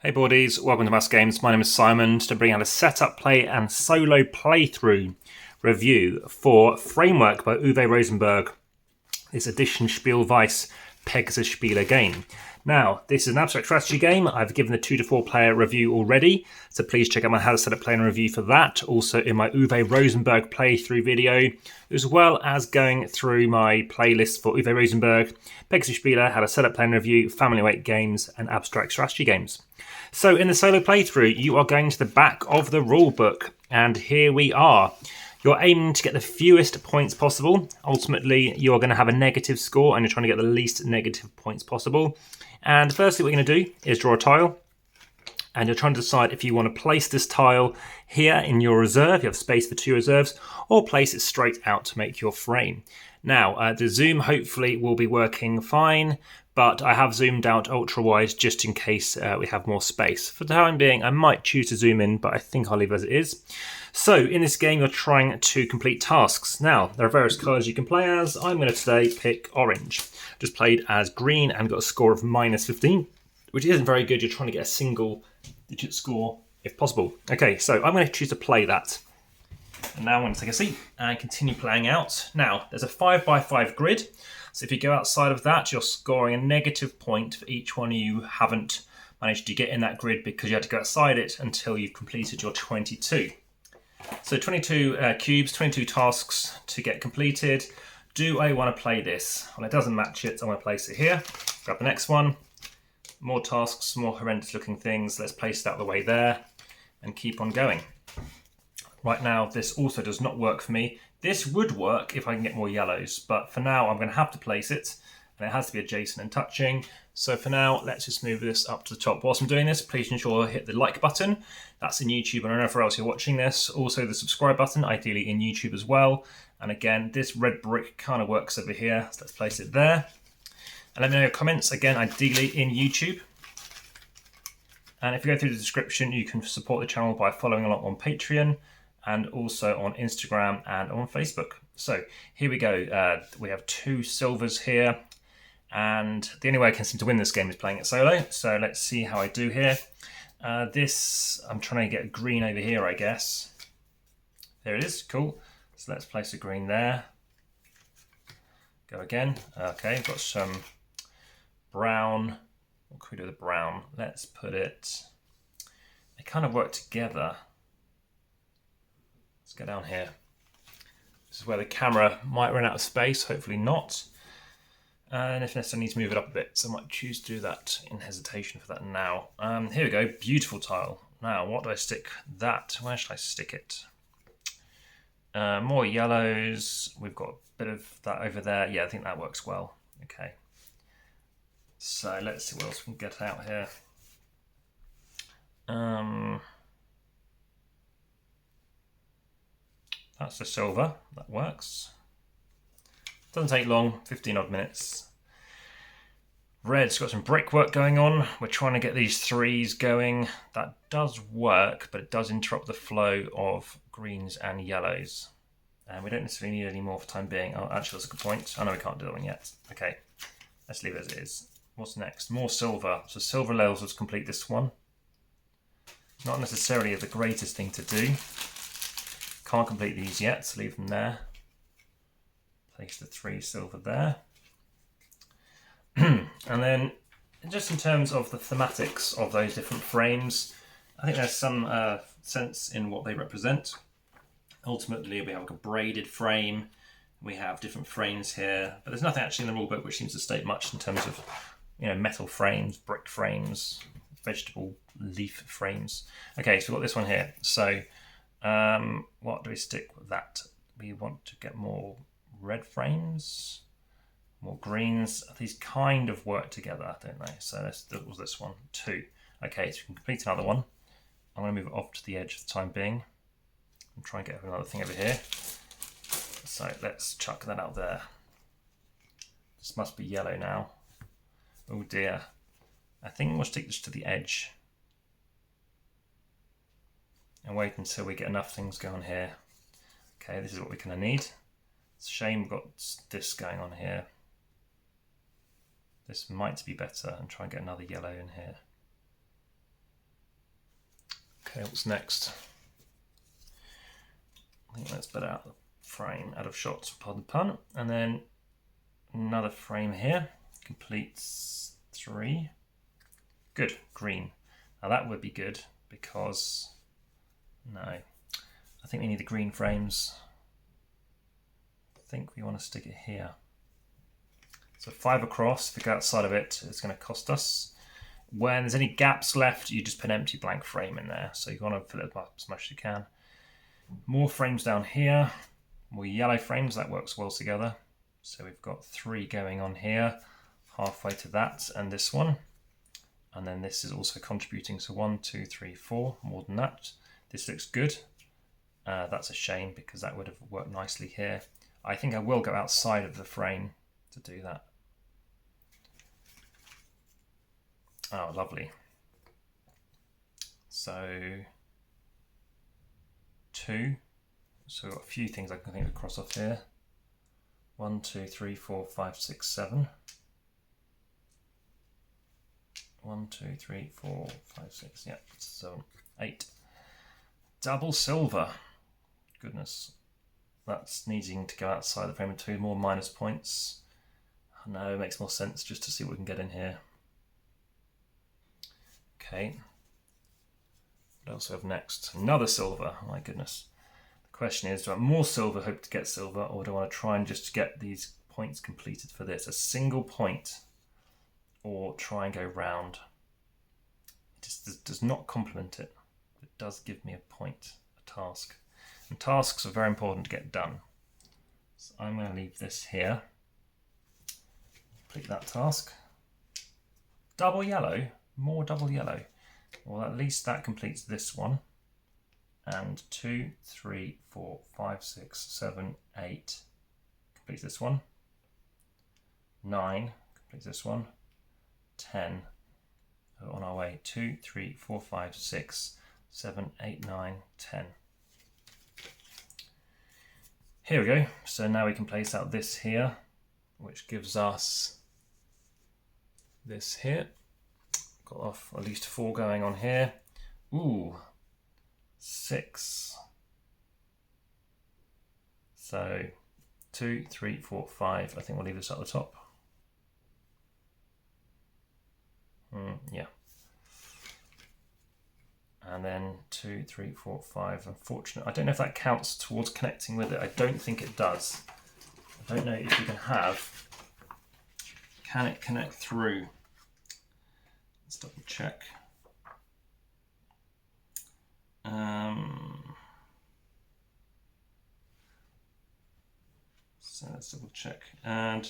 Hey boardies, welcome to AmassGames. My name is Simon to bring out a setup, play and solo playthrough review for Framework by Uwe Rosenberg, this edition Spiel.digital Pegasus Spiele game. Now, this is an abstract strategy game. I've given the 2 to 4 player review already, so please check out my How to Set Up Play and Review for that. Also in my Uwe Rosenberg playthrough video, as well as going through my playlist for Uwe Rosenberg, Pegasus Spiele, How to Set Up Play and Review, Family Weight Games, and Abstract Strategy Games. So in the solo playthrough, you are going to the back of the rulebook, and here we are. You're aiming to get the fewest points possible. Ultimately, you're going to have a negative score, and you're trying to get the least negative points possible. And firstly, what you're going to do is draw a tile, and you're trying to decide if you want to place this tile here in your reserve, you have space for 2 reserves, or place it straight out to make your frame. Now, the zoom hopefully will be working fine, but I have zoomed out ultra-wide just in case we have more space. For the time being, I might choose to zoom in, but I think I'll leave it as it is. So, in this game, you're trying to complete tasks. Now, there are various colours you can play as. I'm going to today pick orange. Just played as green and got a score of -15, which isn't very good. You're trying to get a single-digit score if possible. Okay, so I'm going to choose to play that. And now I'm going to take a seat and continue playing out. Now, there's a 5x5 grid. So if you go outside of that, you're scoring a negative point for each one you haven't managed to get in that grid because you had to go outside it until you've completed your 22. So 22 cubes, 22 tasks to get completed. Do I want to play this? Well, it doesn't match it, so I'm going to place it here. Grab the next one. More tasks, more horrendous looking things. Let's place it out of the way there and keep on going. Right now, this also does not work for me. This would work if I can get more yellows, but for now, I'm going to have to place it, and it has to be adjacent and touching. So for now, let's just move this up to the top. Whilst I'm doing this, please ensure to hit the like button. That's in YouTube and wherever else you're watching this. Also the subscribe button, ideally in YouTube as well. And again, this red brick kind of works over here, so let's place it there. And let me know your comments, again, ideally in YouTube. And if you go through the description, you can support the channel by following along on Patreon, and also on Instagram and on Facebook. So here we go. We have 2 silvers here, and the only way I can seem to win this game is playing it solo. So let's see how I do here. I'm trying to get a green over here, I guess. There it is, cool. So let's place a green there. Go again. Okay, got some brown. What can we do with the brown? Let's put it, they kind of work together. Let's go down here. This is where the camera might run out of space, hopefully not. And if necessary, I need to move it up a bit, so I might choose to do that in hesitation for that now. Here we go, beautiful tile. Now, what do I stick that? Where should I stick it? More yellows. We've got a bit of that over there. Yeah, I think that works well. Okay. So let's see what else we can get out here. That's the silver, that works. Doesn't take long, 15 odd minutes. Red's got some brickwork going on. We're trying to get these 3s going. That does work, but it does interrupt the flow of greens and yellows. And we don't necessarily need any more for the time being. Oh, actually, that's a good point. I know we can't do that one yet. Okay, let's leave it as it is. What's next? More silver. So silver levels us complete this one. Not necessarily the greatest thing to do. Can't complete these yet, so leave them there. Place the 3 silver there. And then, just in terms of the thematics of those different frames, I think there's some sense in what they represent. Ultimately, we have a braided frame. We have different frames here, but there's nothing actually in the rulebook which seems to state much in terms of, metal frames, brick frames, vegetable leaf frames. Okay, so we've got this one here. So, what do we stick with that? We want to get more red frames, more greens. These kind of work together, don't they? So that was this one, 2. Okay, so we can complete another one. I'm going to move it off to the edge for the time being and try and get another thing over here. So let's chuck that out there. This must be yellow now. Oh dear. I think we'll stick this to the edge and wait until we get enough things going here. Okay, this is what we're going to need. It's a shame we've got this going on here. This might be better, and try and get another yellow in here. Okay, what's next? I think that's better out of the frame, out of shot, pardon the pun. And then another frame here, completes 3. Good, green. Now that would be good because, no, I think we need the green frames. I think we want to stick it here. So 5 across, if we go outside of it, it's going to cost us. When there's any gaps left, you just put an empty blank frame in there. So you want to fill it up as much as you can. More frames down here, more yellow frames, that works well together. So we've got 3 going on here, halfway to that and this one. And then this is also contributing, so 1, 2, 3, 4, more than that. This looks good. That's a shame because that would have worked nicely here. I think I will go outside of the frame to do that. Oh, lovely. So 2. So we've got a few things I can think of cross off here. 1, 2, 3, 4, 5, 6, 7. 1, 2, 3, 4, 5, 6. Yeah, so 8. Double silver. Goodness. That's needing to go outside the frame of 2. More minus points. No, it makes more sense just to see what we can get in here. Okay. What else do we have next? Another silver. Oh my goodness. The question is, do I have more silver, hope to get silver, or do I want to try and just get these points completed for this? A single point, or try and go round. It just does not complement it. It does give me a point, a task. And tasks are very important to get done. So I'm going to leave this here. Complete that task. Double yellow, more double yellow. Well, at least that completes this one. And 2, 3, 4, 5, 6, 7, 8 completes this one. 9 completes this one. 10 on our way. 2, 3, 4, 5, 6, 7, 8, 9, 10. Here we go. So now we can place out this here, which gives us this here. Got off at least 4 going on here. Ooh, 6. So 2, 3, 4, 5. I think we'll leave this at the top. Yeah. And then 2, 3, 4, 5. Unfortunately, I don't know if that counts towards connecting with it. I don't think it does. I don't know if you can have. Can it connect through? Let's double check. So let's double check. And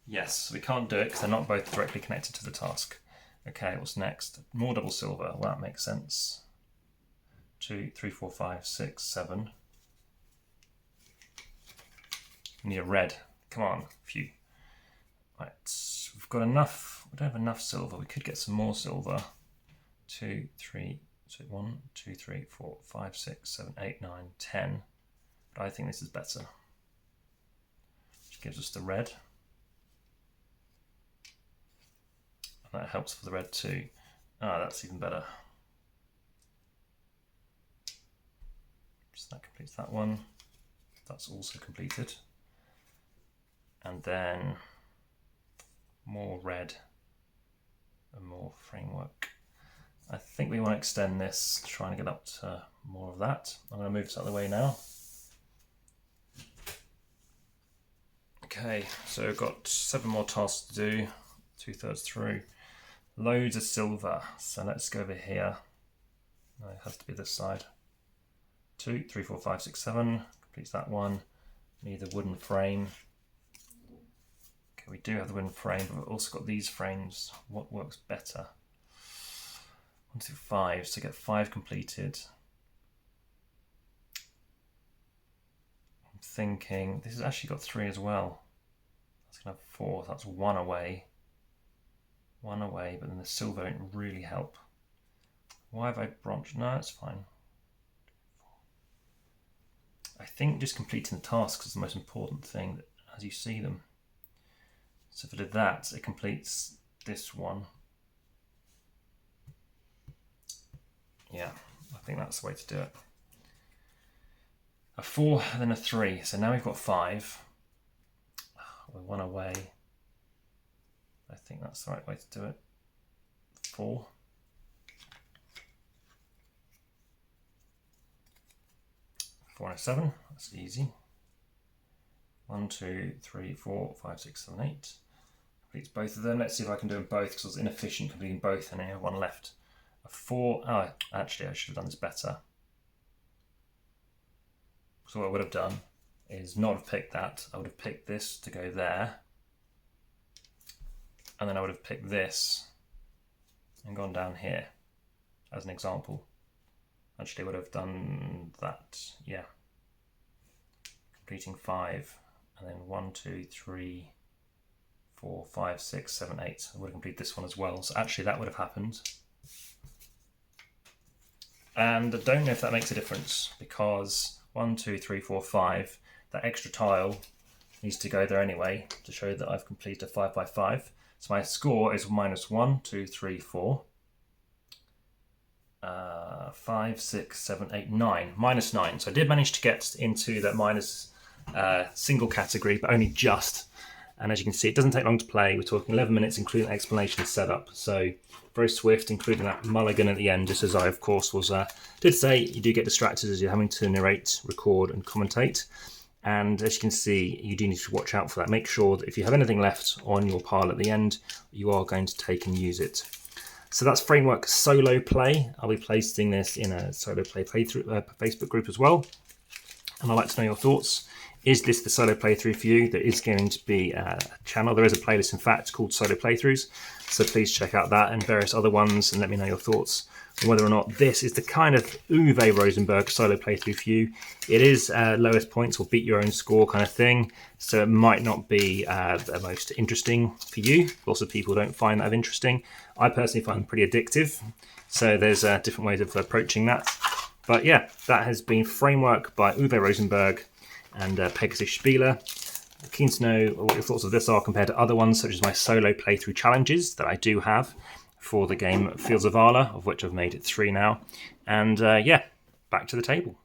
yes, we can't do it because they're not both directly connected to the task. Okay, what's next? More double silver. Well, that makes sense. 2, 3, 4, 5, 6, 7. We need a red. Come on, phew. Right, we've got enough. We don't have enough silver. We could get some more silver. 2, 3, so 1, 2, 3, 4, 5, 6, 7, 8, 9, 10. But I think this is better. Which gives us the red. And that helps for the red too. Ah, that's even better. So that completes that one. That's also completed. And then more red and more framework. I think we want to extend this, trying to get up to more of that. I'm going to move this out of the way now. Okay, so we've got 7 more tasks to do, 2/3 through. Loads of silver, so let's go over here. No, it has to be this side. 2, 3, 4, 5, 6, 7, completes that one. Need the wooden frame. Okay, we do have the wooden frame, but we've also got these frames. What works better? 1, 2, 5, so get 5 completed. I'm thinking, this has actually got 3 as well. That's gonna have 4, so that's 1 away. 1 away, but then the silver don't really help. Why have I branched? No, it's fine. I think just completing the tasks is the most important thing as you see them. So if I did that, it completes this one. Yeah, I think that's the way to do it. A 4 and then a 3. So now we've got 5. We're 1 away. I think that's the right way to do it. 4. 4 and a 7. That's easy. 1, 2, 3, 4, 5, 6, 7, 8. Completes both of them. Let's see if I can do them both because I was inefficient completing both and I have 1 left. A 4. Oh, actually, I should have done this better. So what I would have done is not have picked that. I would have picked this to go there. And then I would have picked this and gone down here as an example. Actually, I would have done that, yeah. Completing 5, and then 1, 2, 3, 4, 5, 6, 7, 8. I would have completed this one as well. So actually that would have happened. And I don't know if that makes a difference because 1, 2, 3, 4, 5, that extra tile needs to go there anyway to show that I've completed a 5 by 5. So my score is minus 1, 2, 3, 4, 5, 6, 7, 8, 9. Minus 9. So I did manage to get into that minus single category, but only just. And as you can see, it doesn't take long to play. We're talking 11 minutes, including explanation and setup. So very swift, including that mulligan at the end, just as I, of course, did say, you do get distracted as you're having to narrate, record, and commentate. And as you can see, you do need to watch out for that. Make sure that if you have anything left on your pile at the end, you are going to take and use it. So that's Framework Solo Play. I'll be placing this in a Solo Play playthrough Facebook group as well. And I'd like to know your thoughts. Is this the solo playthrough for you? There is going to be a channel. There is a playlist, in fact, called Solo Playthroughs. So please check out that and various other ones and let me know your thoughts on whether or not this is the kind of Uwe Rosenberg solo playthrough for you. It is lowest points or beat your own score kind of thing. So it might not be the most interesting for you. Lots of people don't find that interesting. I personally find them pretty addictive. So there's different ways of approaching that. But yeah, that has been Framework by Uwe Rosenberg and Pegasus Spiele. Keen to know what your thoughts of this are compared to other ones, such as my solo playthrough challenges that I do have for the game Fields of Valor, of which I've made 3 now. And yeah, back to the table.